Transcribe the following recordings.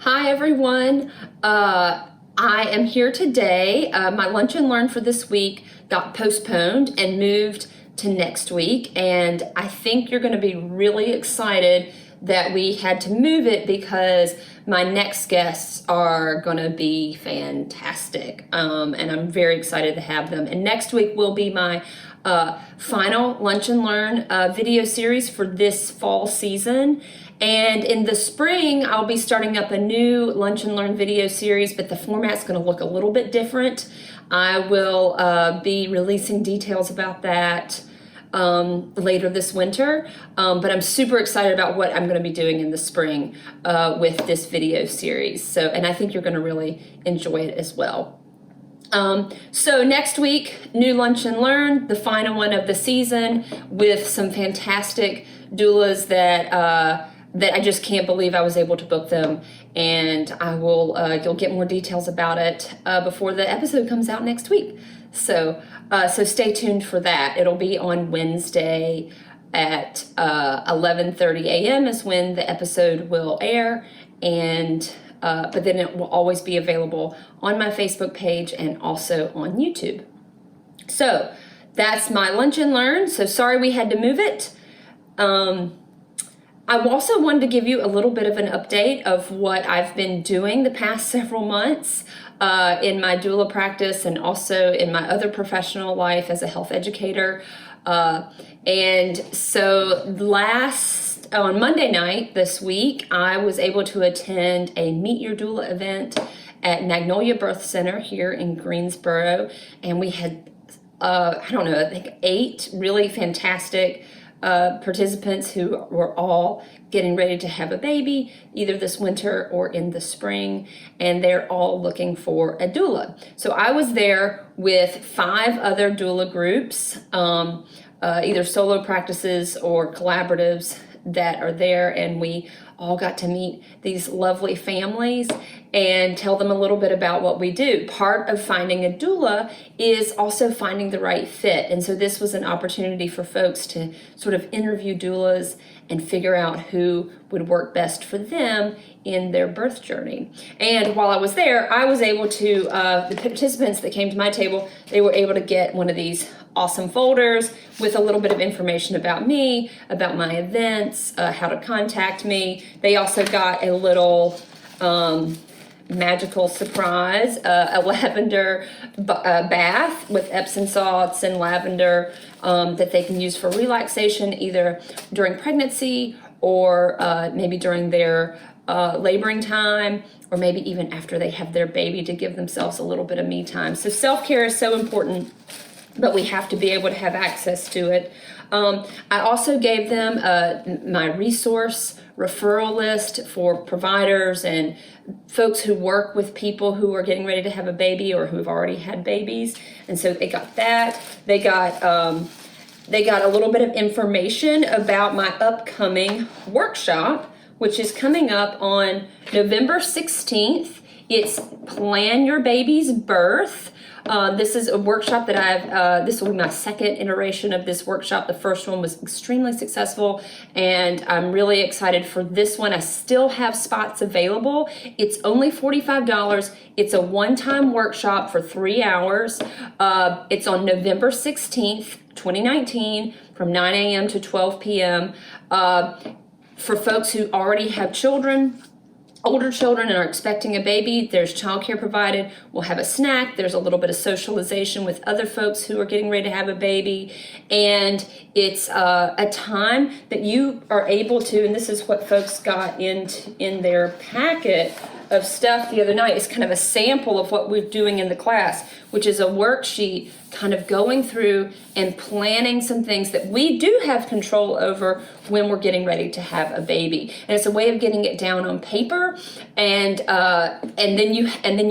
Hi everyone. I am here today. My lunch and learn for this week got postponed and moved to next week, and I think you're going to be really excited that we had to move it because my next guests are going to be fantastic, and I'm very excited to have them. And next week will be my final lunch and learn video series for this fall season. And in the spring, I'll be starting up a new lunch and learn video series, but the format's going to look a little bit different. I will be releasing details about that later this winter, but I'm super excited about what I'm going to be doing in the spring with this video series. And I think you're going to really enjoy it as well. So next week, new lunch and learn, the final one of the season, with some fantastic doulas that I just can't believe I was able to book them, and I will you'll get more details about it before the episode comes out next week. So stay tuned for that. It'll be on Wednesday at 11:30 a.m. is when the episode will air, and but then it will always be available on my Facebook page and also on YouTube. So that's my lunch and learn. So sorry we had to move it. I also wanted to give you a little bit of an update of what I've been doing the past several months in my doula practice and also in my other professional life as a health educator. And so on Monday night this week, I was able to attend a Meet Your Doula event at Magnolia Birth Center here in Greensboro. And we had, I think 8 really fantastic participants who were all getting ready to have a baby either this winter or in the spring, and they're all looking for a doula. So I was there with 5 other doula groups, either solo practices or collaboratives that are there, and we all got to meet these lovely families and tell them a little bit about what we do. Part of finding a doula is also finding the right fit. And so this was an opportunity for folks to sort of interview doulas and figure out who would work best for them in their birth journey. And while I was there, I was able to, the participants that came to my table, they were able to get one of these awesome folders with a little bit of information about me, about my events, how to contact me. They also got a little magical surprise, a lavender bath with Epsom salts and lavender that they can use for relaxation either during pregnancy or maybe during their laboring time, or maybe even after they have their baby, to give themselves a little bit of me time. So self-care is so important, but we have to be able to have access to it. I also gave them my resource referral list for providers and folks who work with people who are getting ready to have a baby or who have already had babies. And so they got that. They got a little bit of information about my upcoming workshop, which is coming up on November 16th. It's Plan Your Baby's Birth. This is a workshop that this will be my second iteration of this workshop. The first one was extremely successful, and I'm really excited for this one. I still have spots available. It's only $45. It's a one-time workshop for 3 hours. It's on November 16th, 2019, from 9 a.m. to 12 p.m. For folks who already have children, older children, and are expecting a baby, there's childcare provided. We'll have a snack. There's a little bit of socialization with other folks who are getting ready to have a baby. And it's a time that you are able to, and this is what folks got in their packet of stuff the other night, is kind of a sample of what we're doing in the class, which is a worksheet kind of going through and planning some things that we do have control over when we're getting ready to have a baby. And it's a way of getting it down on paper, and then you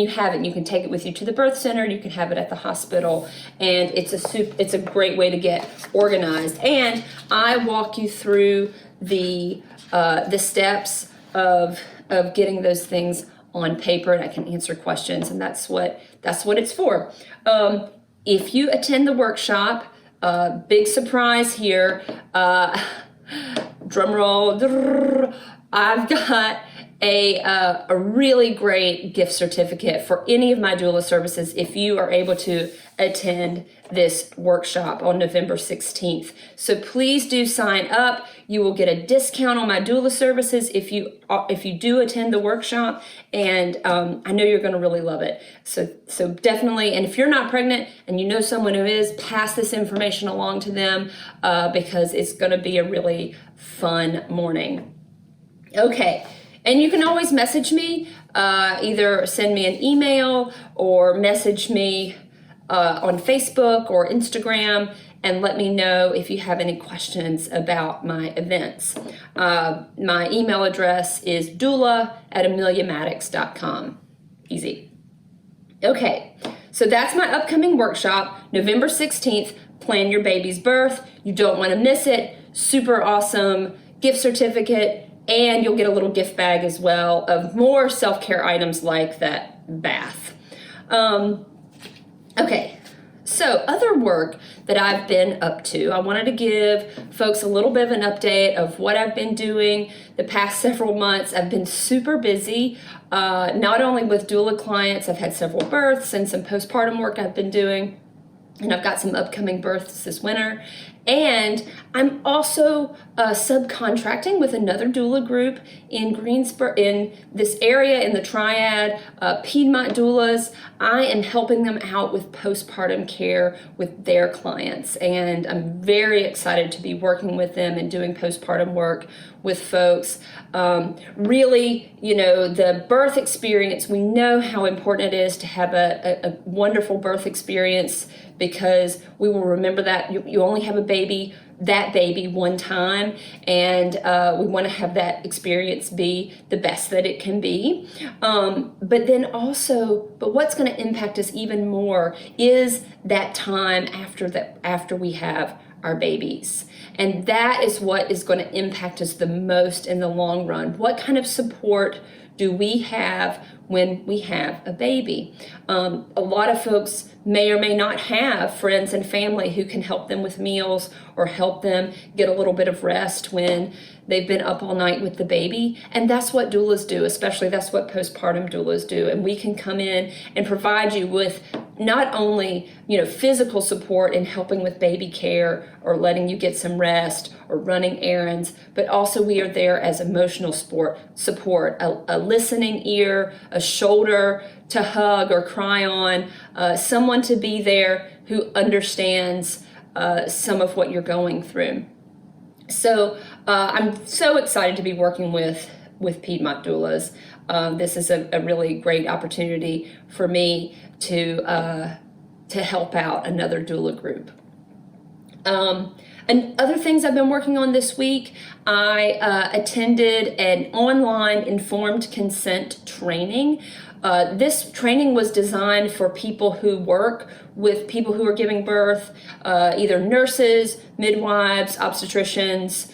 have it. You can take it with you to the birth center, you can have it at the hospital, and it's a great way to get organized. And I walk you through the steps of getting those things on paper, and I can answer questions, and that's what it's for. If you attend the workshop, big surprise here, drum roll, I've got a really great gift certificate for any of my doula services if you are able to attend this workshop on November 16th. So please do sign up. You will get a discount on my doula services if you do attend the workshop, and I know you're going to really love it. So definitely, and if you're not pregnant and you know someone who is, pass this information along to them because it's going to be a really fun morning. Okay. And you can always message me, either send me an email or message me on Facebook or Instagram, and let me know if you have any questions about my events. My email address is doula@ameliamattocks.com. Easy. Okay, so that's my upcoming workshop, November 16th, Plan Your Baby's Birth. You don't want to miss it. Super awesome gift certificate. And you'll get a little gift bag as well of more self-care items like that bath. Okay, so other work that I've been up to, I wanted to give folks a little bit of an update of what I've been doing the past several months. I've been super busy, not only with doula clients. I've had several births and some postpartum work I've been doing. And I've got some upcoming births this winter. And I'm also subcontracting with another doula group in Greensboro, in this area in the Triad, Piedmont Doulas. I am helping them out with postpartum care with their clients. And I'm very excited to be working with them and doing postpartum work with folks. Really, you know, the birth experience, we know how important it is to have a wonderful birth experience, because we will remember that you only have that baby one time, and we want to have that experience be the best that it can be. But what's going to impact us even more is that time after we have our babies. And that is what is going to impact us the most in the long run. What kind of support do we have when we have a baby? A lot of folks may or may not have friends and family who can help them with meals or help them get a little bit of rest when they've been up all night with the baby. And that's what doulas do, especially that's what postpartum doulas do. And we can come in and provide you with not only, physical support in helping with baby care or letting you get some rest or running errands, but also we are there as emotional support, a listening ear, a shoulder to hug or cry on, someone to be there who understands some of what you're going through. So I'm so excited to be working with Piedmont Doulas. This is a really great opportunity for me to help out another doula group. And other things I've been working on this week, I attended an online informed consent training. This training was designed for people who work with people who are giving birth, either nurses, midwives, obstetricians,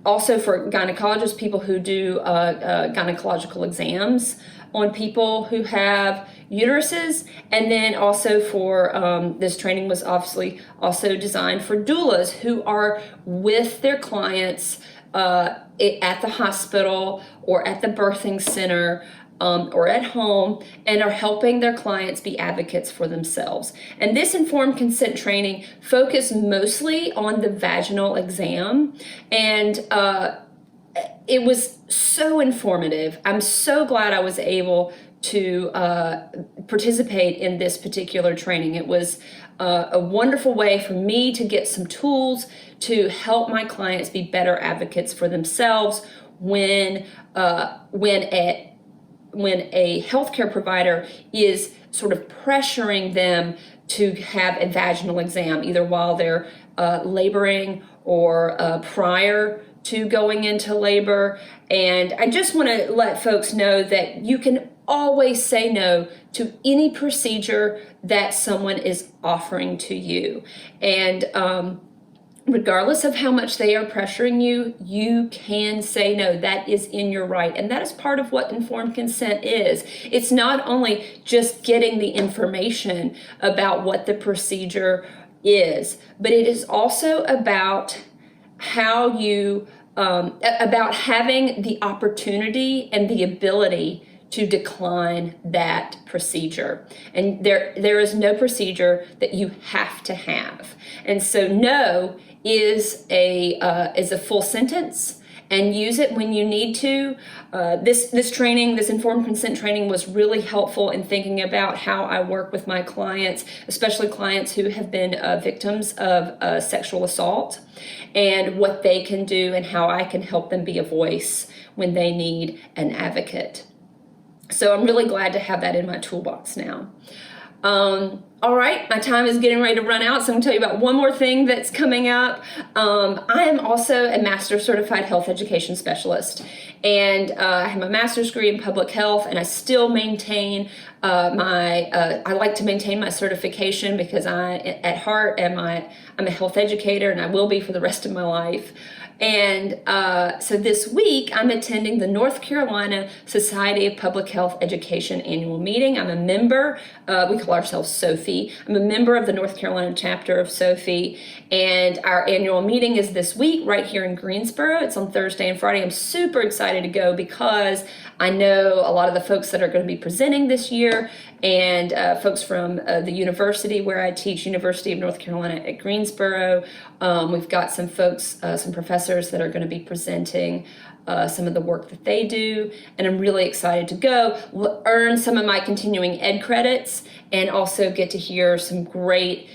also for gynecologists, people who do gynecological exams on people who have uteruses, and then also for this training was obviously also designed for doulas who are with their clients at the hospital or at the birthing center or at home, and are helping their clients be advocates for themselves. And this informed consent training focused mostly on the vaginal exam, and it was so informative. I'm so glad I was able to participate in this particular training. It was a wonderful way for me to get some tools to help my clients be better advocates for themselves when a healthcare provider is sort of pressuring them to have a vaginal exam, either while they're laboring or prior to going into labor. And I just want to let folks know that you can always say no to any procedure that someone is offering to you. And regardless of how much they are pressuring you, you can say no. That is in your right. And that is part of what informed consent is. It's not only just getting the information about what the procedure is, but it is also about how you about having the opportunity and the ability to decline that procedure. And there is no procedure that you have to have. And so no is a full sentence, and use it when you need to. This training, this informed consent training, was really helpful in thinking about how I work with my clients, especially clients who have been victims of sexual assault, and what they can do and how I can help them be a voice when they need an advocate. So I'm really glad to have that in my toolbox now. All right, my time is getting ready to run out, so I'm going to tell you about one more thing that's coming up. I am also a Master Certified Health Education Specialist, and I have my master's degree in public health, and I still maintain I like to maintain my certification because I, at heart, I'm a health educator, and I will be for the rest of my life. And so this week, I'm attending the North Carolina Society of Public Health Education annual meeting. I'm a member, we call ourselves SOPHE. I'm a member of the North Carolina chapter of SOPHE, and our annual meeting is this week right here in Greensboro. It's on Thursday and Friday. I'm super excited to go because I know a lot of the folks that are going to be presenting this year, and folks from the university where I teach, University of North Carolina at Greensboro. We've got some folks, some professors that are going to be presenting some of the work that they do, and I'm really excited to go, earn some of my continuing ed credits, and also get to hear some great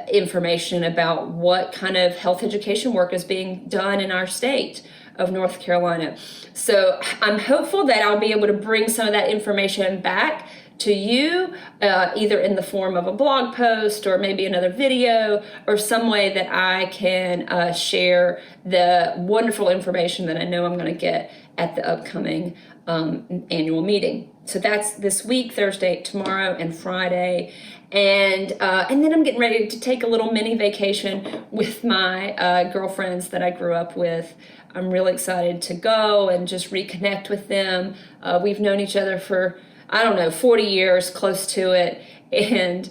information about what kind of health education work is being done in our state of North Carolina. So I'm hopeful that I'll be able to bring some of that information back to you, either in the form of a blog post or maybe another video, or some way that I can share the wonderful information that I know I'm going to get at the upcoming annual meeting. So that's this week, Thursday, tomorrow, and Friday. And then I'm getting ready to take a little mini vacation with my girlfriends that I grew up with. I'm really excited to go and just reconnect with them. We've known each other for, 40 years, close to it. And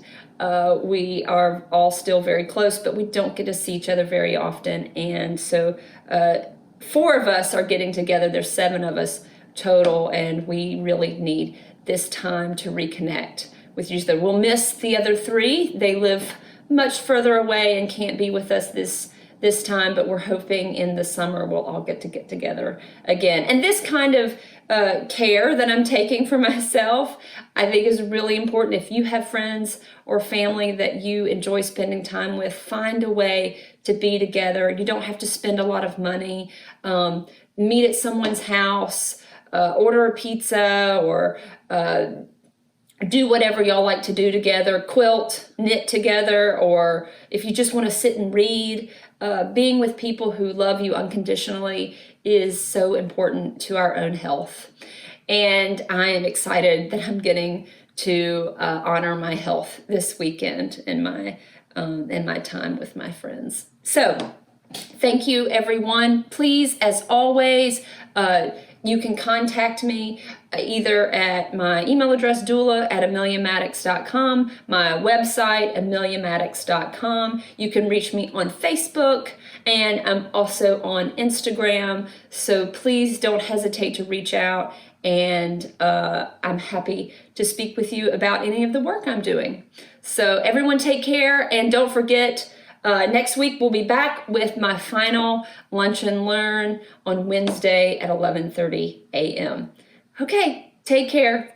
we are all still very close, but we don't get to see each other very often. And so 4 of us are getting together. There's 7 of us total, and we really need this time to reconnect with each other. We'll miss the other 3. They live much further away and can't be with us this time, but we're hoping in the summer we'll all get together again. And this kind of care that I'm taking for myself, I think, is really important. If you have friends or family that you enjoy spending time with, find a way to be together. You don't have to spend a lot of money. Meet at someone's house, order a pizza, or do whatever y'all like to do together, quilt, knit together, or if you just want to sit and read. Being with people who love you unconditionally is so important to our own health. And I am excited that I'm getting to honor my health this weekend in my time with my friends. So thank you, everyone. Please, as always, you can contact me either at my email address, doula@ameliamattocks.com, my website, ameliamattocks.com. You can reach me on Facebook, and I'm also on Instagram. So please don't hesitate to reach out, and I'm happy to speak with you about any of the work I'm doing. So everyone take care, and don't forget, next week we'll be back with my final Lunch and Learn on Wednesday at 11:30 a.m. Okay, take care.